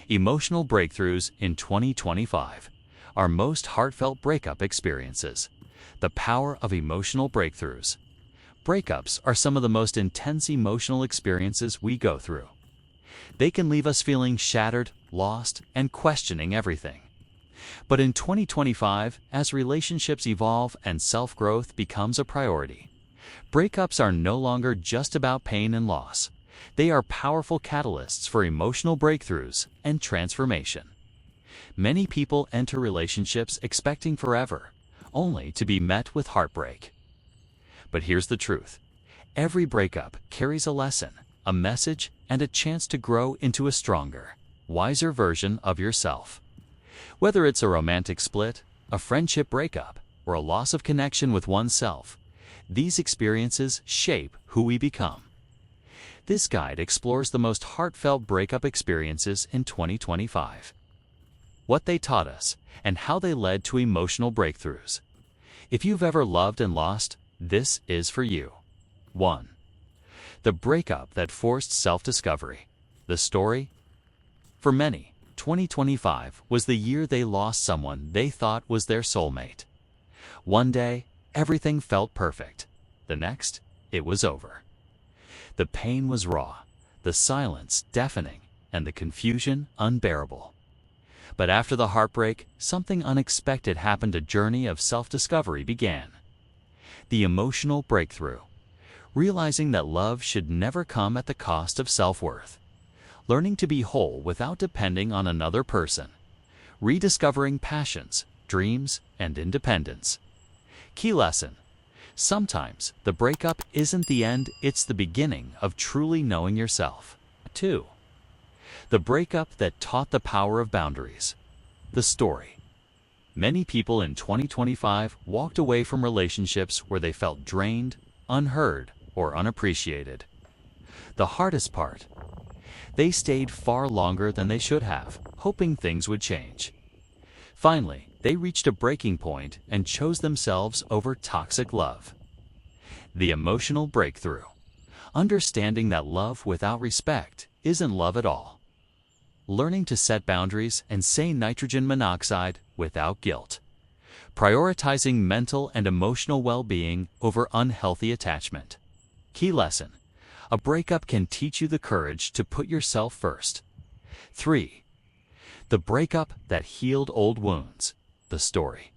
Emotional breakthroughs in 2025. Our most heartfelt breakup experiences. The power of emotional breakthroughs. Breakups are some of the most intense emotional experiences we go through. They can leave us feeling shattered, lost, and questioning everything. But in 2025, as relationships evolve and self-growth becomes a priority, breakups are no longer just about pain and loss. They are powerful catalysts for emotional breakthroughs and transformation. Many people enter relationships expecting forever, only to be met with heartbreak. But here's the truth. Every breakup carries a lesson, a message, and a chance to grow into a stronger, wiser version of yourself. Whether it's a romantic split, a friendship breakup, or a loss of connection with oneself, these experiences shape who we become. This guide explores the most heartfelt breakup experiences in 2025, what they taught us, and how they led to emotional breakthroughs. If you've ever loved and lost, this is for you. 1. The breakup that forced self-discovery. The story? For many, 2025 was the year they lost someone they thought was their soulmate. One day, everything felt perfect. The next, it was over. The pain was raw, the silence deafening, and the confusion unbearable. But after the heartbreak, something unexpected happened. A journey of self-discovery began. The emotional breakthrough. Realizing that love should never come at the cost of self-worth. Learning to be whole without depending on another person. Rediscovering passions, dreams, and independence. Key lesson. Sometimes the breakup isn't the end, it's the beginning of truly knowing yourself. 2. The breakup that taught the power of boundaries. The story. Many people in 2025 walked away from relationships where they felt drained, unheard, or unappreciated. The hardest part? They stayed far longer than they should have, hoping things would change. Finally, they reached a breaking point and chose themselves over toxic love. The emotional breakthrough. Understanding that love without respect isn't love at all. Learning to set boundaries and say nitrogen monoxide without guilt. Prioritizing mental and emotional well-being over unhealthy attachment. Key lesson. A breakup can teach you the courage to put yourself first. 3. The breakup that healed old wounds. The story.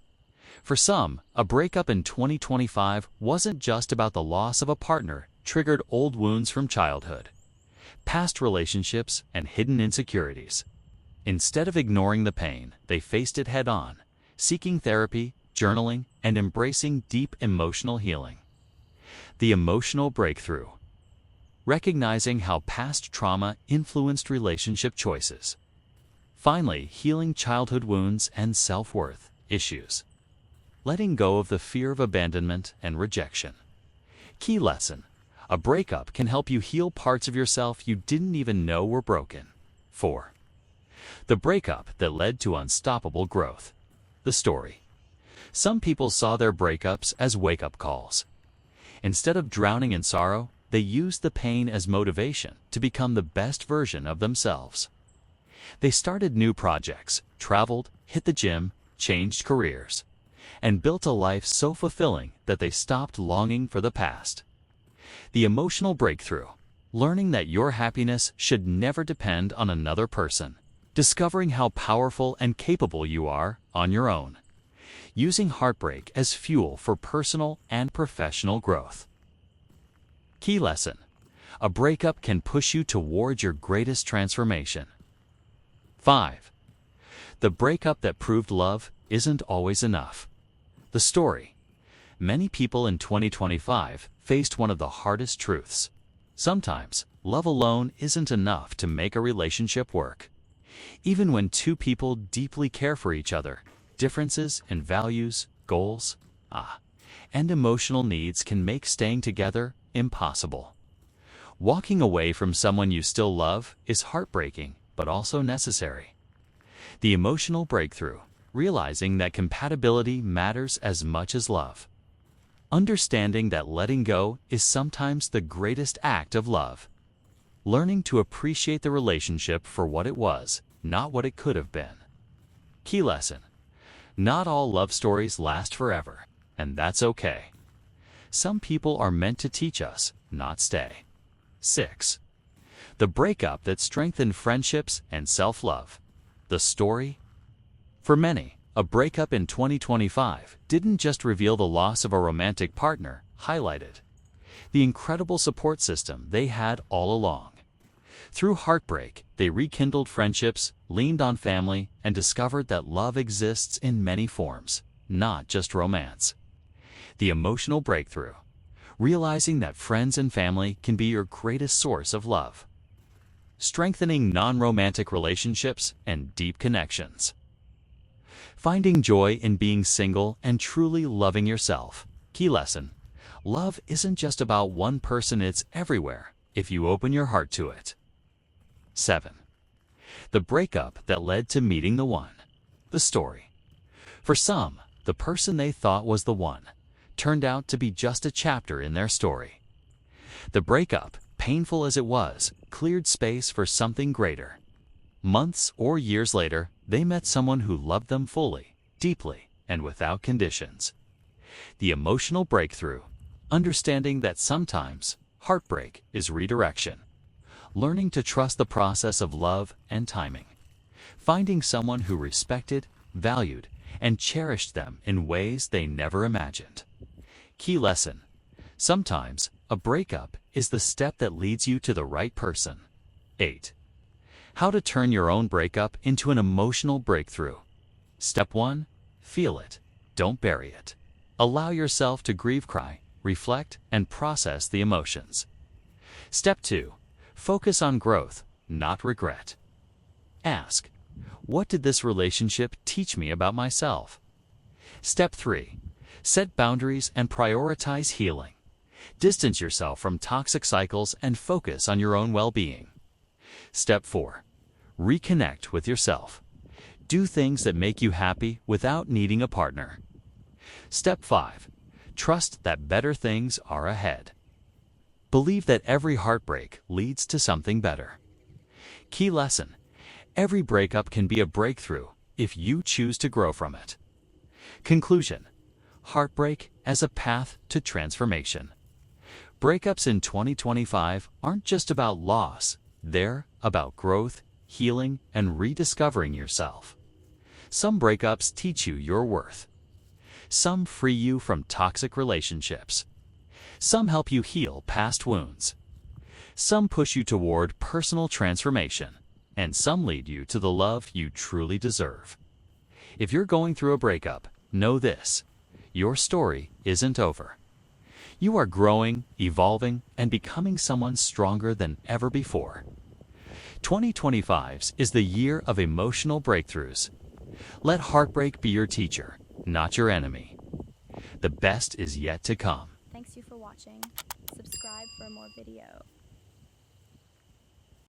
For some, a breakup in 2025 wasn't just about the loss of a partner, triggered old wounds from childhood, past relationships, and hidden insecurities. Instead of ignoring the pain, they faced it head-on, seeking therapy, journaling, and embracing deep emotional healing. The emotional breakthrough. Recognizing how past trauma influenced relationship choices. Finally, healing childhood wounds and self-worth issues. Letting go of the fear of abandonment and rejection. Key lesson. A breakup can help you heal parts of yourself you didn't even know were broken. 4. The breakup that led to unstoppable growth. The story. Some people saw their breakups as wake-up calls. Instead of drowning in sorrow, they used the pain as motivation to become the best version of themselves. They started new projects, traveled, hit the gym, changed careers, and built a life so fulfilling that they stopped longing for the past. The emotional breakthrough. Learning that your happiness should never depend on another person. Discovering how powerful and capable you are on your own. Using heartbreak as fuel for personal and professional growth. Key lesson. A breakup can push you toward your greatest transformation. 5. The breakup that proved love isn't always enough. The story. Many people in 2025 faced one of the hardest truths. Sometimes, love alone isn't enough to make a relationship work. Even when two people deeply care for each other, differences in values, goals, and emotional needs can make staying together impossible. Walking away from someone you still love is heartbreaking, but also necessary. The emotional breakthrough. Realizing that compatibility matters as much as love. Understanding that letting go is sometimes the greatest act of love. Learning to appreciate the relationship for what it was, not what it could have been. Key lesson: not all love stories last forever, and that's okay. Some people are meant to teach us, not stay. 6. The breakup that strengthened friendships and self-love. The story? For many, a breakup in 2025 didn't just reveal the loss of a romantic partner, highlighted the incredible support system they had all along. Through heartbreak, they rekindled friendships, leaned on family, and discovered that love exists in many forms, not just romance. The emotional breakthrough: realizing that friends and family can be your greatest source of love. Strengthening non-romantic relationships and deep connections. Finding joy in being single and truly loving yourself. Key lesson: love isn't just about one person, it's everywhere if you open your heart to it. 7. The breakup that led to meeting the one. The story. For some, the person they thought was the one turned out to be just a chapter in their story. The breakup, painful as it was, cleared space for something greater. Months or years later, they met someone who loved them fully, deeply, and without conditions. The emotional breakthrough: understanding that sometimes heartbreak is redirection. Learning to trust the process of love and timing. Finding someone who respected, valued, and cherished them in ways they never imagined. Key lesson: sometimes a breakup is the step that leads you to the right person. 8. How to turn your own breakup into an emotional breakthrough. Step 1. Feel it. Don't bury it. Allow yourself to grieve, cry, reflect, and process the emotions. Step 2. Focus on growth, not regret. Ask, what did this relationship teach me about myself? Step 3. Set boundaries and prioritize healing. Distance yourself from toxic cycles and focus on your own well-being. Step 4. Reconnect with yourself. Do things that make you happy without needing a partner. Step 5. Trust that better things are ahead. Believe that every heartbreak leads to something better. Key lesson: every breakup can be a breakthrough if you choose to grow from it. Conclusion: heartbreak as a path to transformation. Breakups in 2025 aren't just about loss, they're about growth, healing, and rediscovering yourself. Some breakups teach you your worth. Some free you from toxic relationships. Some help you heal past wounds. Some push you toward personal transformation, and some lead you to the love you truly deserve. If you're going through a breakup, know this: your story isn't over. You are growing, evolving, and becoming someone stronger than ever before. 2025 is the year of emotional breakthroughs. Let heartbreak be your teacher, not your enemy. The best is yet to come. Thanks you for watching. Subscribe for more video.